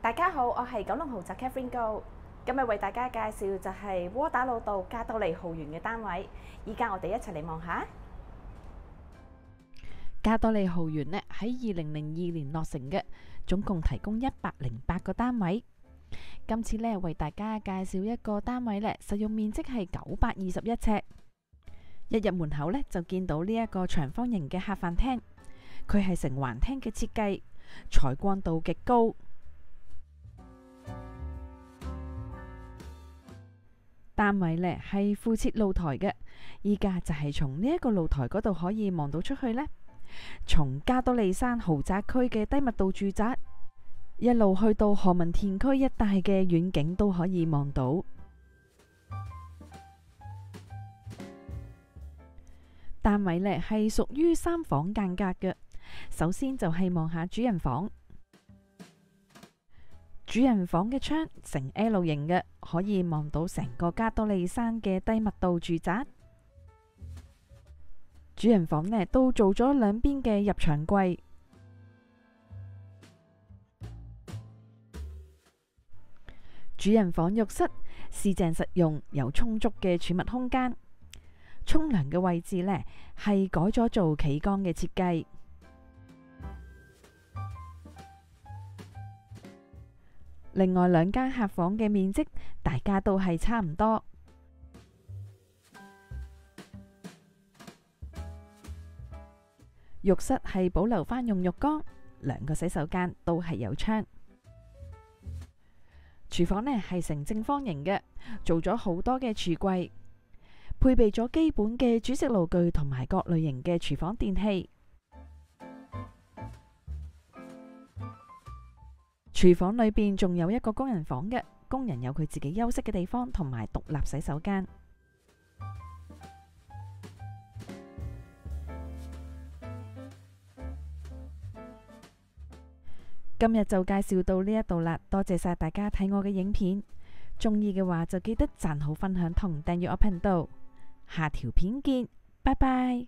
大家好，我係九龍豪宅 Catherine Go，今日為大家介紹就係窩打老道加多利豪園嘅單位。依家我哋一齊嚟望下。加多利豪園呢喺2002年落成嘅，總共提供108個單位。今次呢為大家介紹一個單位呢，實用面積係921尺。一入門口呢就見到呢一個長方形嘅客飯廳，佢係成環廳嘅設計，採光度極高。單位呢係附設露台嘅，依家就係從呢一個露台嗰度可以望到出去呢。從加多利山豪宅區嘅低密度住宅，一路去到何文田區一帶嘅遠景都可以望到。單位呢係屬於3房間隔嘅，首先就係望下主人房。主人房嘅窗呈 L 型嘅，可以望到成個加多利山嘅低密度住宅。主人房呢都做咗兩邊嘅入牆櫃。主人房浴室四正實用，有充足嘅儲物空間。沖涼嘅位置呢係改咗做企缸嘅設計。另外兩間客房嘅面積，大家都係差唔多。浴室係保留返用浴缸，兩個洗手間都係有窗。廚房呢係呈正方形嘅，做咗好多嘅櫥櫃，配備咗基本嘅煮食爐具同埋各類型嘅廚房電器。廚房裏邊仲有一個工人房嘅，工人有佢自己休息嘅地方同埋獨立洗手間。今日就介紹到呢一度啦，多謝晒大家睇我嘅影片，鍾意嘅話就記得讚好、分享同訂閱我頻道。下條片見，拜拜。